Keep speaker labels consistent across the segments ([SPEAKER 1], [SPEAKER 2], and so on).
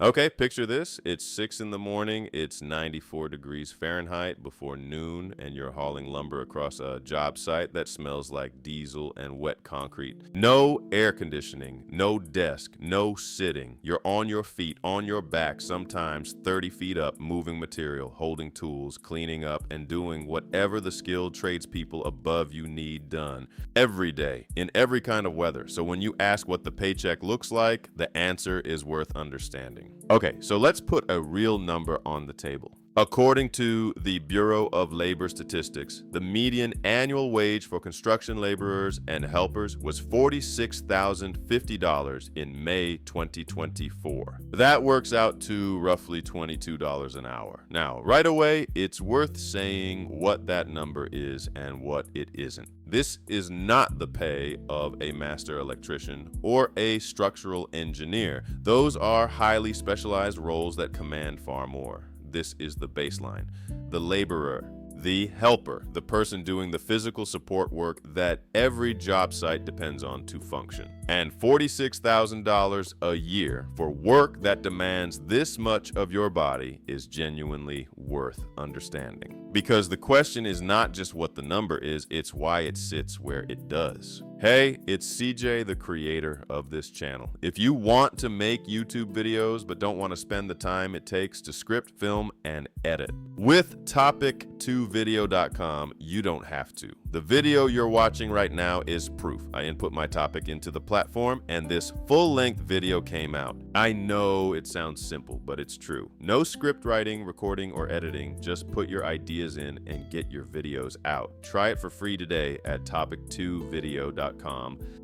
[SPEAKER 1] Okay, picture this. It's 6 in the morning, it's 94 degrees Fahrenheit before noon, and you're hauling lumber across a job site that smells like diesel and wet concrete. No air conditioning, no desk, no sitting. You're on your feet, on your back, sometimes 30 feet up, moving material, holding tools, cleaning up, and doing whatever the skilled tradespeople above you need done every day, in every kind of weather. So when you ask what the paycheck looks like, the answer is worth understanding. Okay, so let's put a real number on the table. According to the Bureau of Labor Statistics, the median annual wage for construction laborers and helpers was $46,050 in May 2024. That works out to roughly $22 an hour. Now, right away, it's worth saying what that number is and what it isn't. This is not the pay of a master electrician or a structural engineer. Those are highly specialized roles that command far more. This is the baseline. The laborer, the helper, the person doing the physical support work that every job site depends on to function. And $46,000 a year for work that demands this much of your body is genuinely worth understanding. Because the question is not just what the number is, it's why it sits where it does. Hey, it's CJ, the creator of this channel. If you want to make YouTube videos but don't want to spend the time it takes to script, film, and edit, with topic2video.com, you don't have to. The video you're watching right now is proof. I input my topic into the platform and this full-length video came out. I know it sounds simple, but it's true. No script writing, recording, or editing. Just put your ideas in and get your videos out. Try it for free today at topic2video.com.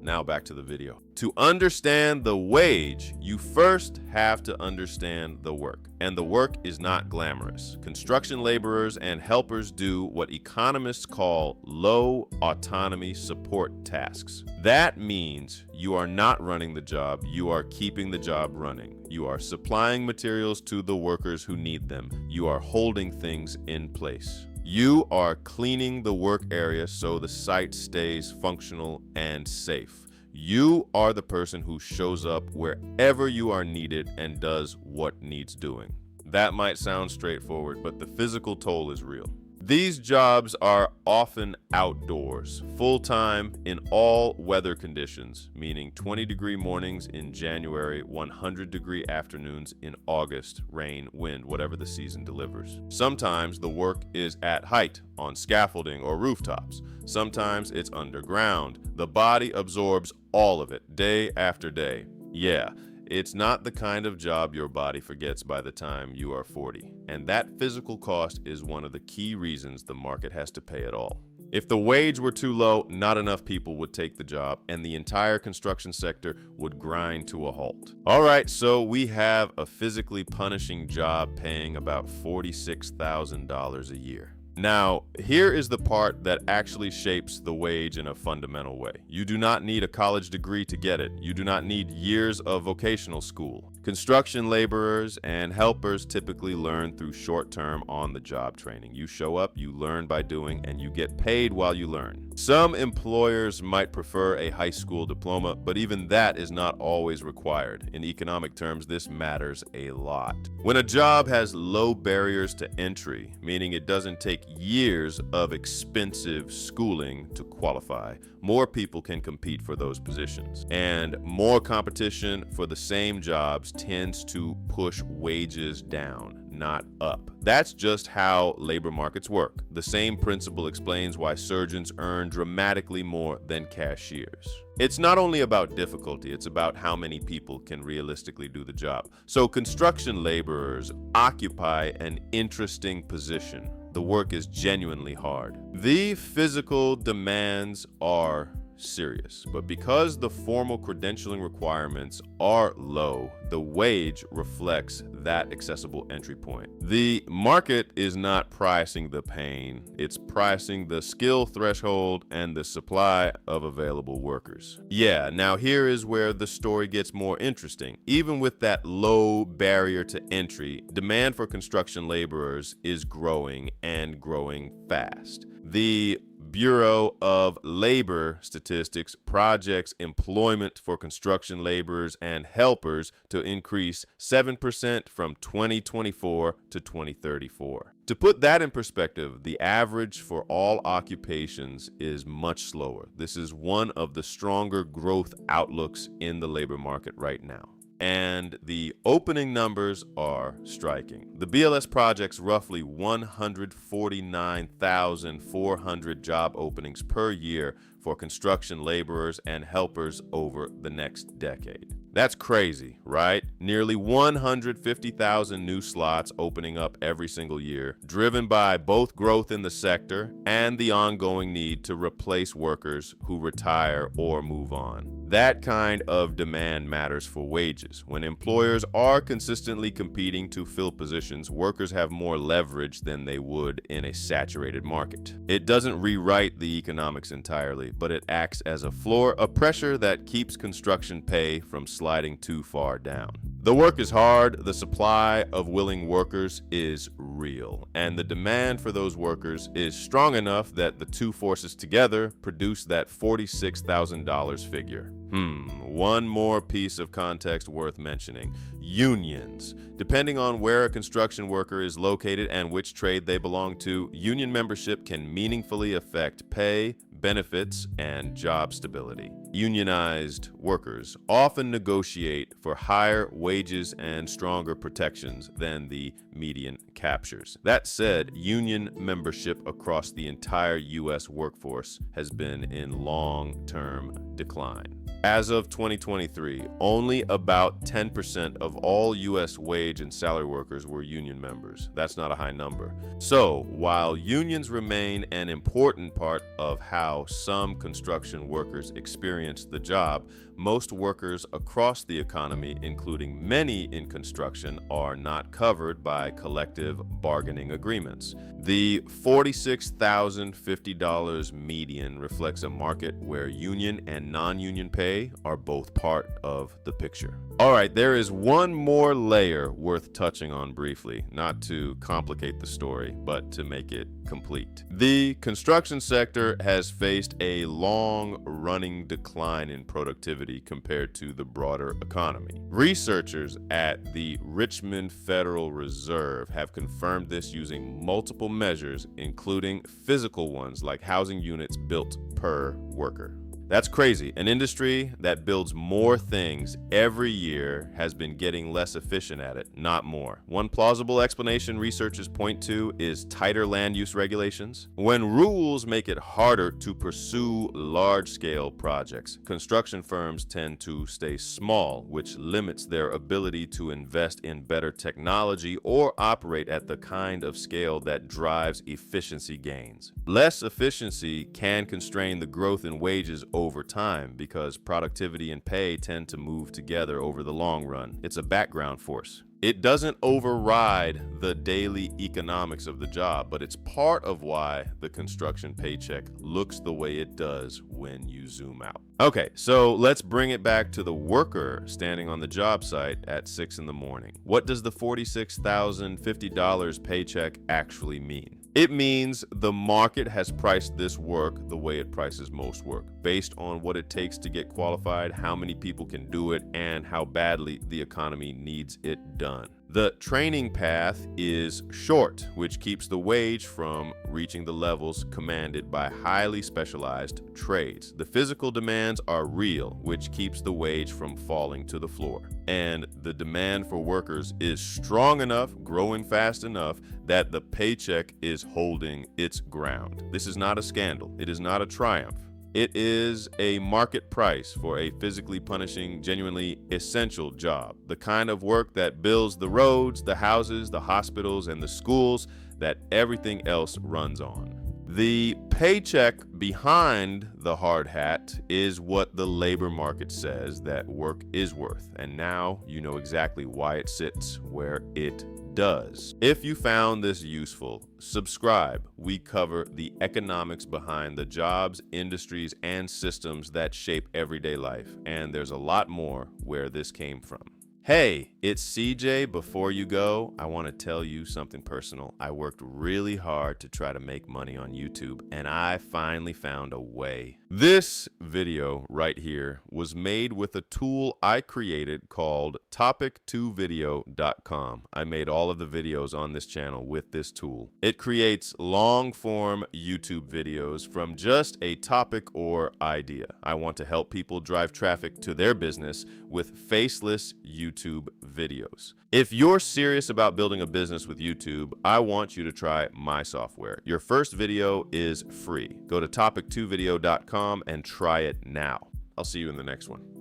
[SPEAKER 1] Now back to the video. To understand the wage, you first have to understand the work. And the work is not glamorous. Construction laborers and helpers do what economists call low autonomy support tasks. That means you are not running the job, you are keeping the job running. You are supplying materials to the workers who need them. You are holding things in place. You are cleaning the work area so the site stays functional and safe. You are the person who shows up wherever you are needed and does what needs doing. That might sound straightforward, but the physical toll is real. These jobs are often outdoors, full-time in all weather conditions, meaning 20-degree mornings in January, 100-degree afternoons in August, rain, wind, whatever the season delivers. Sometimes the work is at height, on scaffolding or rooftops. Sometimes it's underground. The body absorbs all of it, day after day. Yeah. It's not the kind of job your body forgets by the time you are 40. And that physical cost is one of the key reasons the market has to pay it all. If the wage were too low, not enough people would take the job and the entire construction sector would grind to a halt. All right, so we have a physically punishing job paying about $46,000 a year. Now, here is the part that actually shapes the wage in a fundamental way. You do not need a college degree to get it. You do not need years of vocational school. Construction laborers and helpers typically learn through short-term on-the-job training. You show up, you learn by doing, and you get paid while you learn. Some employers might prefer a high school diploma, but even that is not always required. In economic terms, this matters a lot. When a job has low barriers to entry, meaning it doesn't take years of expensive schooling to qualify, more people can compete for those positions. And more competition for the same jobs tends to push wages down, not up. That's just how labor markets work. The same principle explains why surgeons earn dramatically more than cashiers. It's not only about difficulty, it's about how many people can realistically do the job. So construction laborers occupy an interesting position. The work is genuinely hard. The physical demands are serious, but because the formal credentialing requirements are low, the wage reflects that accessible entry point. The market is not pricing the pain, it's pricing the skill threshold and the supply of available workers. Yeah, now here is where the story gets more interesting. Even with that low barrier to entry, demand for construction laborers is growing and growing fast. The Bureau of Labor Statistics projects employment for construction laborers and helpers to increase 7% from 2024 to 2034. To put that in perspective, the average for all occupations is much slower. This is one of the stronger growth outlooks in the labor market right now. And the opening numbers are striking. The BLS projects roughly 149,400 job openings per year for construction laborers and helpers over the next decade. That's crazy, right? Nearly 150,000 new slots opening up every single year, driven by both growth in the sector and the ongoing need to replace workers who retire or move on. That kind of demand matters for wages. When employers are consistently competing to fill positions, workers have more leverage than they would in a saturated market. It doesn't rewrite the economics entirely, but it acts as a floor, a pressure that keeps construction pay from sliding too far down. The work is hard, the supply of willing workers is real, and the demand for those workers is strong enough that the two forces together produce that $46,000 figure. One more piece of context worth mentioning. Unions. Depending on where a construction worker is located and which trade they belong to, union membership can meaningfully affect pay, benefits, and job stability. Unionized workers often negotiate for higher wages and stronger protections than the median captures. That said, union membership across the entire U.S. workforce has been in long-term decline. As of 2023, only about 10% of all U.S. wage and salary workers were union members. That's not a high number. So, while unions remain an important part of how some construction workers experience the job, most workers across the economy, including many in construction, are not covered by collective bargaining agreements. The $46,050 median reflects a market where union and non-union pay are both part of the picture. All right, there is one more layer worth touching on briefly, not to complicate the story, but to make it complete. The construction sector has faced a long-running decline in productivity compared to the broader economy. Researchers at the Richmond Federal Reserve have confirmed this using multiple measures, including physical ones like housing units built per worker. That's crazy. An industry that builds more things every year has been getting less efficient at it, not more. One plausible explanation researchers point to is tighter land use regulations. When rules make it harder to pursue large-scale projects, construction firms tend to stay small, which limits their ability to invest in better technology or operate at the kind of scale that drives efficiency gains. Less efficiency can constrain the growth in wages over time because productivity and pay tend to move together over the long run. It's a background force. It doesn't override the daily economics of the job, but it's part of why the construction paycheck looks the way it does when you zoom out. Okay, so let's bring it back to the worker standing on the job site at 6 in the morning. What does the $46,050 paycheck actually mean? It means the market has priced this work the way it prices most work, based on what it takes to get qualified, how many people can do it, and how badly the economy needs it done. The training path is short, which keeps the wage from reaching the levels commanded by highly specialized trades. The physical demands are real, which keeps the wage from falling to the floor. And the demand for workers is strong enough, growing fast enough, that the paycheck is holding its ground. This is not a scandal. It is not a triumph. It is a market price for a physically punishing, genuinely essential job. The kind of work that builds the roads, the houses, the hospitals, and the schools that everything else runs on. The paycheck behind the hard hat is what the labor market says that work is worth. And now you know exactly why it sits where it does. If you found this useful, subscribe. We cover the economics behind the jobs, industries, and systems that shape everyday life. And there's a lot more where this came from. Hey, it's CJ. Before you go, I want to tell you something personal. I worked really hard to try to make money on YouTube, and I finally found a way. This video right here was made with a tool I created called topic2video.com. I made all of the videos on this channel with this tool. It creates long-form YouTube videos from just a topic or idea. I want to help people drive traffic to their business with faceless YouTube videos. If you're serious about building a business with YouTube, I want you to try my software. Your first video is free. Go to topic2video.com and try it now. I'll see you in the next one.